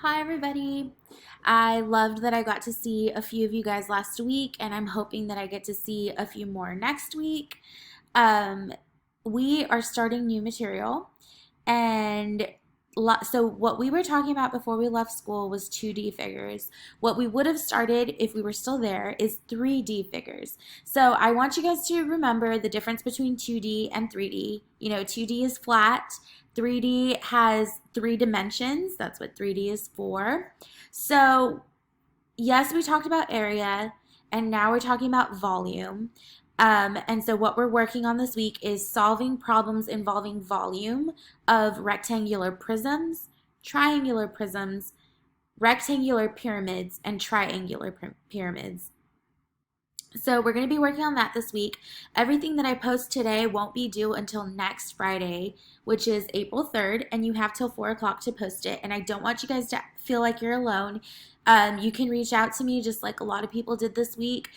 Hi, everybody. I loved that I got to see a few of you guys last week, and I'm hoping that I get to see a few more next week. Um, we are starting new material, and so what we were talking about before we left school was 2D figures. What we would have started if we were still there is 3D figures. So I want you guys to remember the difference between 2D and 3D. 2D is flat. 3D has three dimensions. That's what 3D is for. So, yes, we talked about area, and now we're talking about volume. And so, what we're working on this week is solving problems involving volume of rectangular prisms, triangular prisms, rectangular pyramids, and triangular pyramids. So we're going to be working on that this week. Everything that I post today won't be due until next Friday, which is April 3rd, and you have till 4 o'clock to post it. And I don't want you guys to feel like you're alone. You can reach out to me just like a lot of people did this week.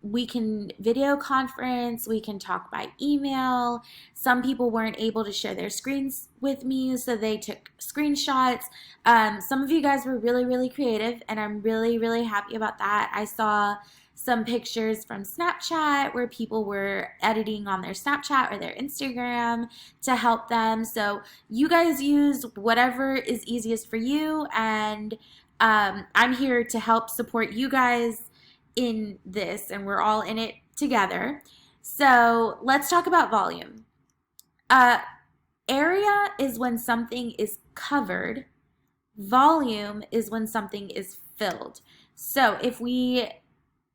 We can video conference, we can talk by email. Some people weren't able to share their screens with me, so they took screenshots. Some of you guys were really, really creative, and I'm really, really happy about that. I saw some pictures from Snapchat where people were editing on their Snapchat or their Instagram to help them. So you guys use whatever is easiest for you, and I'm here to help support you guys in this, and we're all in it together. So let's talk about volume. Uh, Area is when something is covered. Volume is when something is filled. So if we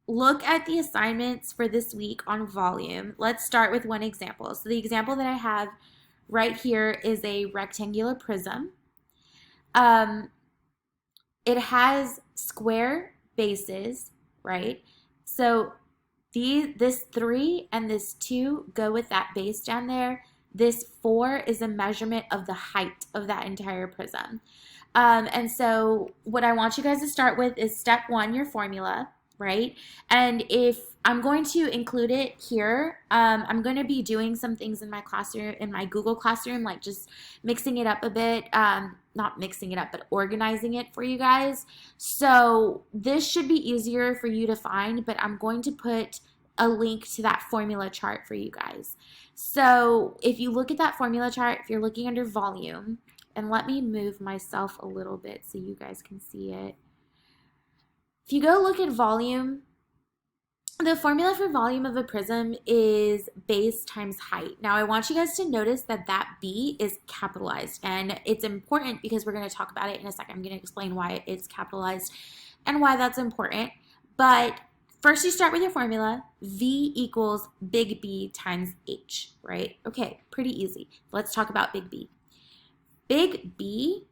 look at the assignments for this week on volume, let's start with one example. So the example that I have right here is a rectangular prism. It has square bases, right? So this 3 and this 2 go with that base down there. This 4 is a measurement of the height of that entire prism. And so what I want you guys to start with is step 1, your formula, right? And if I'm going to include it here, I'm going to be doing some things in my classroom, in my Google Classroom, like just mixing it up a bit. Not mixing it up, but organizing it for you guys. So this should be easier for you to find, but I'm going to put a link to that formula chart for you guys. So if you look at that formula chart, if you're looking under volume, and let me move myself a little bit so you guys can see it. If you go look at volume, the formula for volume of a prism is base times height. Now I want you guys to notice that that B is capitalized, and it's important because we're going to talk about it in a second. I'm going to explain why it's capitalized and why that's important. But first you start with your formula. V equals big B times H, right? Okay, pretty easy. Let's talk about big B. Big B,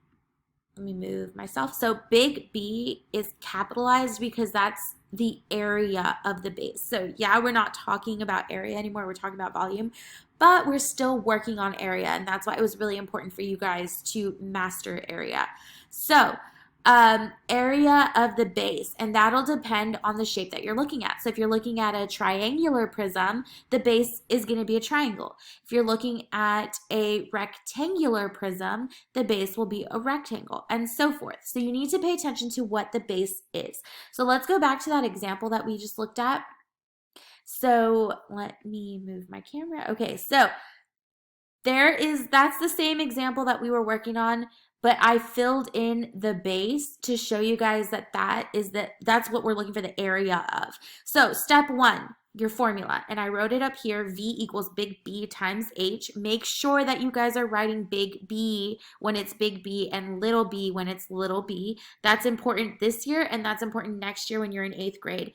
let me move myself. So big B is capitalized because that's the area of the base. So yeah, we're not talking about area anymore. We're talking about volume, but we're still working on area. And that's why it was really important for you guys to master area. So area of the base, and that'll depend on the shape that you're looking at. So if you're looking at a triangular prism, the base is going to be a triangle. If you're looking at a rectangular prism, the base will be a rectangle, and so forth. So you need to pay attention to what the base is. So let's go back to that example that we just looked at. So let me move my camera. Okay, so that's the same example that we were working on, but I filled in the base to show you guys that's what we're looking for the area of. So step 1, your formula, and I wrote it up here, V equals big B times H. Make sure that you guys are writing big B when it's big B and little b when it's little b. That's important this year, and that's important next year when you're in 8th grade.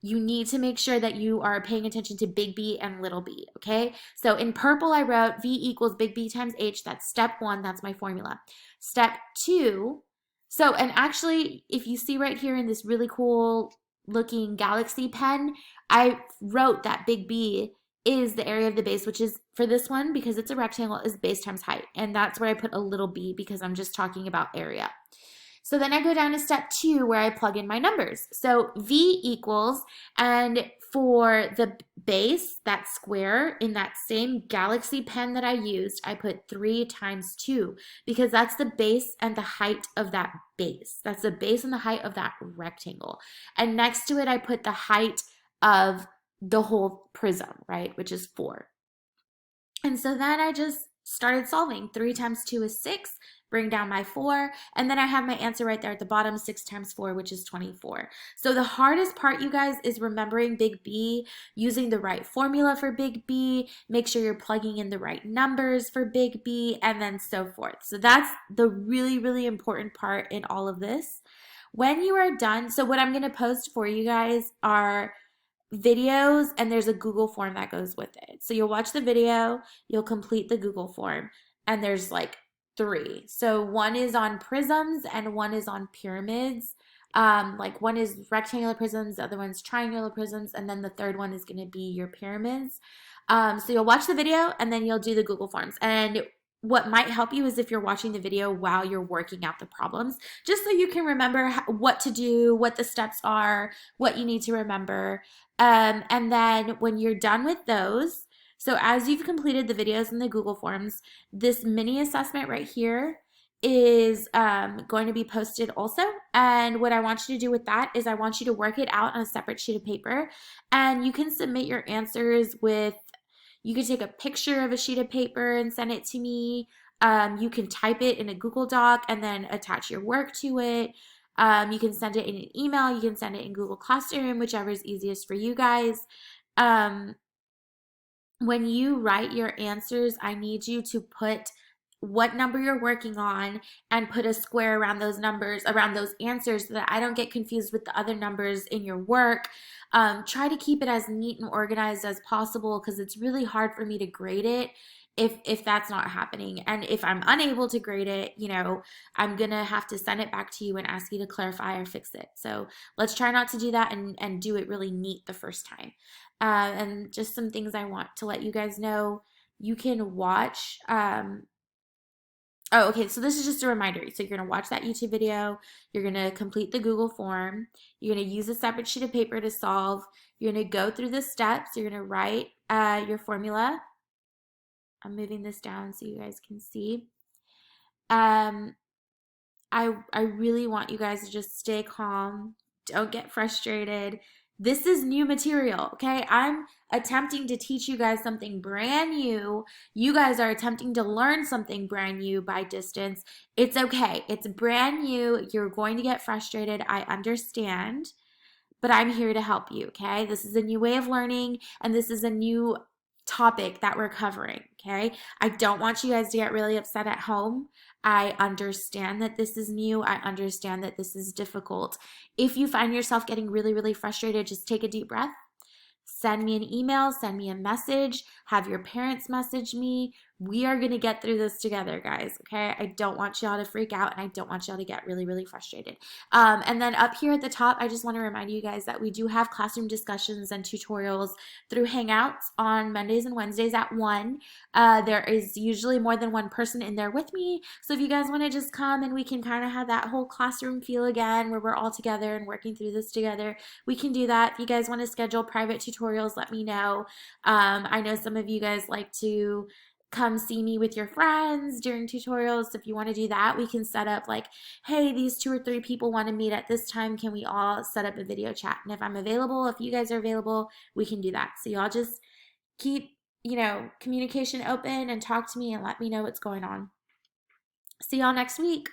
You need to make sure that you are paying attention to big B and little b, okay? So in purple, I wrote V equals big B times H. That's step 1. That's my formula. Step 2, so, and actually, if you see right here in this really cool looking galaxy pen, I wrote that big B is the area of the base, which is, for this one, because it's a rectangle, is base times height. And that's where I put a little b because I'm just talking about area. So then I go down to step 2 where I plug in my numbers. So V equals, and for the base, that square, in that same Galaxy pen that I used, I put 3 times 2 because that's the base and the height of that base. That's the base and the height of that rectangle. And next to it, I put the height of the whole prism, right, which is 4. And so then I just started solving. 3 times 2 is 6, bring down my 4, and then I have my answer right there at the bottom, 6 times 4, which is 24. So the hardest part, you guys, is remembering big B, using the right formula for big B, make sure you're plugging in the right numbers for big B, and then so forth. So that's the really, really important part in all of this. When you are done, so what I'm going to post for you guys are videos, and there's a Google form that goes with it. So you'll watch the video, you'll complete the Google form, and there's like 3. So one is on prisms and one is on pyramids. Like one is rectangular prisms, the other one's triangular prisms, and then the third one is going to be your pyramids. So you'll watch the video and then you'll do the Google forms. And what might help you is if you're watching the video while you're working out the problems, just so you can remember what to do, what the steps are, what you need to remember. And then when you're done with those, so as you've completed the videos and the Google Forms, this mini assessment right here is going to be posted also. And what I want you to do with that is I want you to work it out on a separate sheet of paper. And you can submit your answers with, you can take a picture of a sheet of paper and send it to me. You can type it in a Google Doc and then attach your work to it. You can send it in an email. You can send it in Google Classroom, whichever is easiest for you guys. When you write your answers, I need you to put what number you're working on and put a square around those numbers, around those answers, so that I don't get confused with the other numbers in your work. Try to keep it as neat and organized as possible because it's really hard for me to grade it if that's not happening. And if I'm unable to grade it, you know, I'm gonna have to send it back to you and ask you to clarify or fix it. So let's try not to do that and do it really neat the first time. And just some things I want to let you guys know. You can watch oh, okay, so this is just a reminder. So you're going to watch that YouTube video. You're going to complete the Google form. You're going to use a separate sheet of paper to solve. You're going to go through the steps. You're going to write your formula. I'm moving this down so you guys can see. I really want you guys to just stay calm. Don't get frustrated. This is new material, okay? I'm attempting to teach you guys something brand new. You guys are attempting to learn something brand new by distance. It's okay. It's brand new. You're going to get frustrated. I understand, but I'm here to help you, okay? This is a new way of learning, and this is a new topic that we're covering, okay? I don't want you guys to get really upset at home. I understand that this is new. I understand that this is difficult. If you find yourself getting really, really frustrated, just take a deep breath. Send me an email, send me a message, have your parents message me. We are going to get through this together, guys, okay? I don't want y'all to freak out, and I don't want y'all to get really, really frustrated. And then up here at the top, I just want to remind you guys that we do have classroom discussions and tutorials through Hangouts on Mondays and Wednesdays at 1. There is usually more than one person in there with me, so if you guys want to just come and we can kind of have that whole classroom feel again where we're all together and working through this together, we can do that. If you guys want to schedule private tutorials, let me know. I know some of you guys like to come see me with your friends during tutorials. So if you want to do that, we can set up like, hey, these 2 or 3 people want to meet at this time. Can we all set up a video chat? And if I'm available, if you guys are available, we can do that. So y'all just keep, you know, communication open and talk to me and let me know what's going on. See y'all next week.